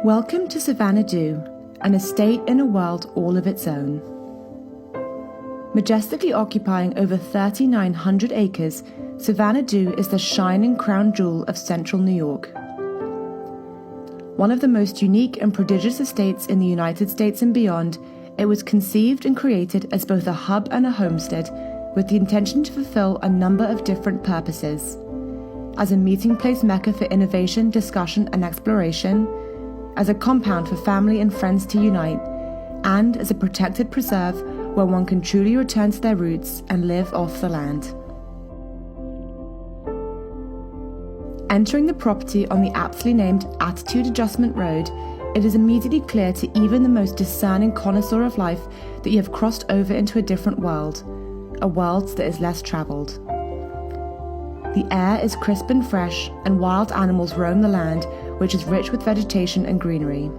Welcome to Savannah Dhu, an estate in a world all of its own. Majestically occupying over 3,900 acres, Savannah Dhu is the shining crown jewel of central New York. One of the most unique and prodigious estates in the United States and beyond, it was conceived and created as both a hub and a homestead, with the intention to fulfill a number of different purposes. As a meeting place mecca for innovation, discussion and exploration, as a compound for family and friends to unite, and as a protected preserve where one can truly return to their roots and live off the land. Entering the property on the aptly named Attitude Adjustment Road, it is immediately clear to even the most discerning connoisseur of life that you have crossed over into a different world, a world that is less travelled. The air is crisp and fresh, and wild animals roam the land, which is rich with vegetation and greenery.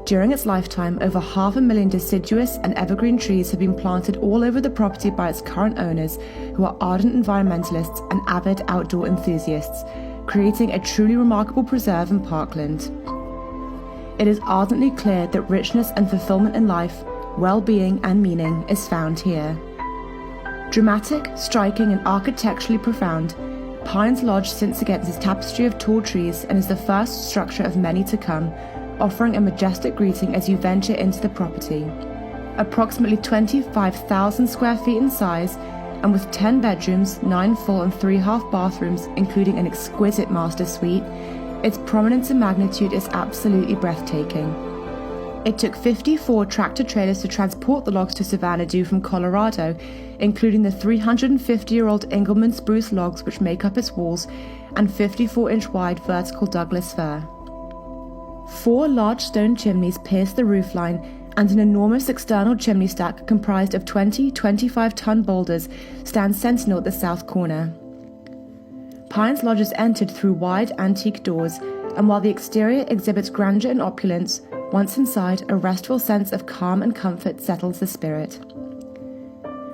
During its lifetime, over 500,000 deciduous and evergreen trees have been planted all over the property by its current owners, who are ardent environmentalists and avid outdoor enthusiasts, creating a truly remarkable preserve and parkland. It is ardently clear that richness and fulfillment in life, well-being and meaning is found here. Dramatic, striking and architecturally profound, Pines Lodge sits against its tapestry of tall trees and is the first structure of many to come, offering a majestic greeting as you venture into the property. Approximately 25,000 square feet in size, and with 10 bedrooms, 9 full and 3 half bathrooms, including an exquisite master suite, its prominence and magnitude is absolutely breathtaking. It took 54 tractor-trailers to transport the logs to Savannah Dhu from Colorado, including the 350-year-old Engelmann spruce logs which make up its walls, and 54-inch wide vertical Douglas fir. 4 large stone chimneys pierce the roofline, and an enormous external chimney stack comprised of 20 25-ton boulders stands sentinel at the south corner. Pines Lodge is entered through wide antique doors, and while the exterior exhibits grandeur and opulence, once inside, a restful sense of calm and comfort settles the spirit.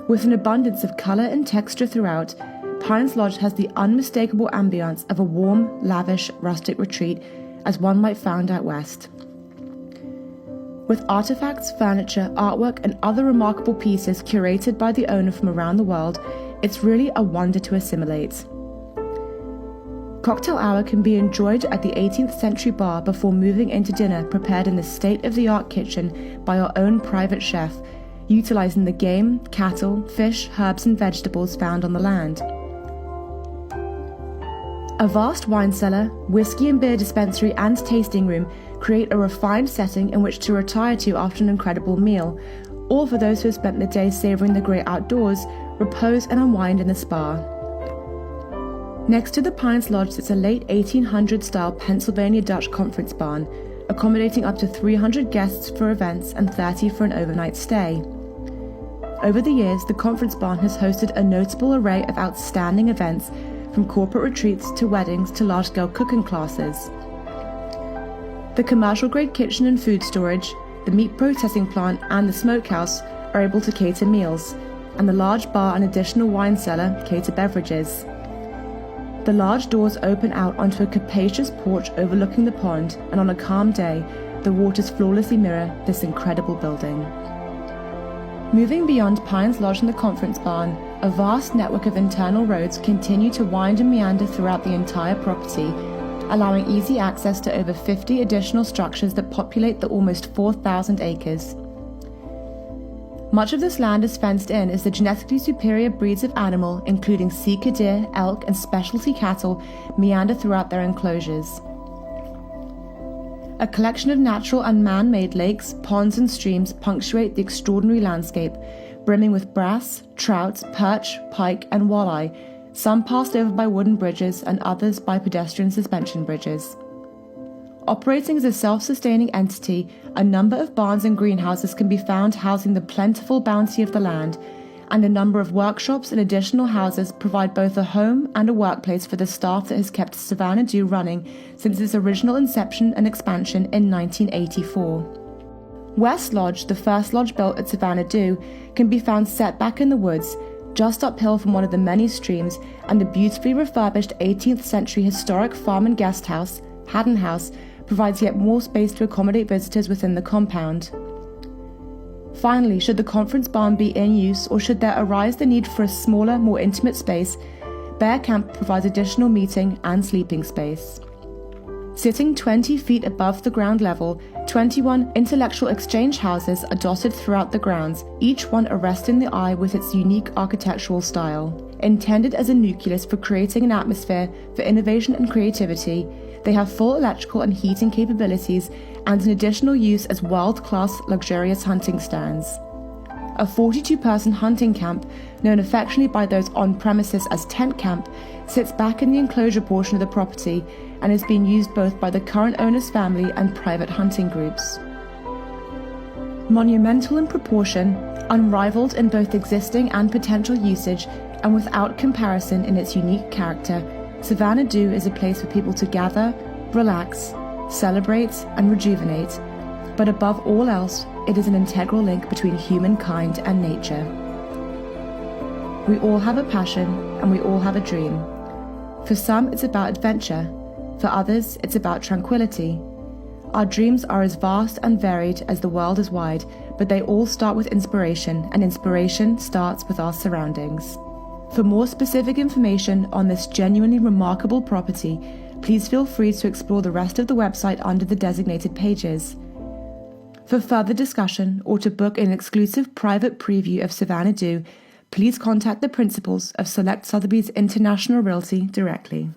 With an abundance of colour and texture throughout, Pines Lodge has the unmistakable ambience of a warm, lavish, rustic retreat, as one might find out west. With artifacts, furniture, artwork and other remarkable pieces curated by the owner from around the world, it's really a wonder to assimilate. Cocktail hour can be enjoyed at the 18th century bar before moving into dinner prepared in the state-of-the-art kitchen by our own private chef, utilizing the game, cattle, fish, herbs and vegetables found on the land. A vast wine cellar, whiskey and beer dispensary and tasting room create a refined setting in which to retire to after an incredible meal, or for those who have spent the day savoring the great outdoors, repose and unwind in the spa. Next to the Pines Lodge sits a late 1800s-style Pennsylvania Dutch conference barn, accommodating up to 300 guests for events and 30 for an overnight stay. Over the years, the conference barn has hosted a notable array of outstanding events, from corporate retreats to weddings to large-scale cooking classes. The commercial-grade kitchen and food storage, the meat processing plant and the smokehouse are able to cater meals, and the large bar and additional wine cellar cater beverages. The large doors open out onto a capacious porch overlooking the pond, and on a calm day, the waters flawlessly mirror this incredible building. Moving beyond Pines Lodge and the conference barn, a vast network of internal roads continue to wind and meander throughout the entire property, allowing easy access to over 50 additional structures that populate the almost 4,000 acres. Much of this land is fenced in as the genetically superior breeds of animal, including sika deer, elk, and specialty cattle, meander throughout their enclosures. A collection of natural and man-made lakes, ponds, and streams punctuate the extraordinary landscape, brimming with bass, trout, perch, pike, and walleye, some passed over by wooden bridges and others by pedestrian suspension bridges. Operating as a self-sustaining entity, a number of barns and greenhouses can be found housing the plentiful bounty of the land, and a number of workshops and additional houses provide both a home and a workplace for the staff that has kept Savannah Dhu running since its original inception and expansion in 1984. West Lodge, the first lodge built at Savannah Dhu, can be found set back in the woods, just uphill from one of the many streams, and the beautifully refurbished 18th century historic farm and guest house, Haddon House, provides yet more space to accommodate visitors within the compound. Finally, should the conference barn be in use or should there arise the need for a smaller, more intimate space, Bear Camp provides additional meeting and sleeping space. Sitting 20 feet above the ground level, 21 intellectual exchange houses are dotted throughout the grounds, each one arresting the eye with its unique architectural style. Intended as a nucleus for creating an atmosphere for innovation and creativity, they have full electrical and heating capabilities and an additional use as world-class luxurious hunting stands. A 42-person hunting camp, known affectionately by those on premises as Tent Camp, sits back in the enclosure portion of the property and is being used both by the current owner's family and private hunting groups. Monumental in proportion, unrivaled in both existing and potential usage, and without comparison in its unique character, Savannah Dhu is a place for people to gather, relax, celebrate, and rejuvenate. But above all else, it is an integral link between humankind and nature. We all have a passion, and we all have a dream. For some, it's about adventure. For others, it's about tranquility. Our dreams are as vast and varied as the world is wide, but they all start with inspiration, and inspiration starts with our surroundings. For more specific information on this genuinely remarkable property, please feel free to explore the rest of the website under the designated pages. For further discussion or to book an exclusive private preview of Savannah Dhu, please contact the principals of Select Sotheby's International Realty directly.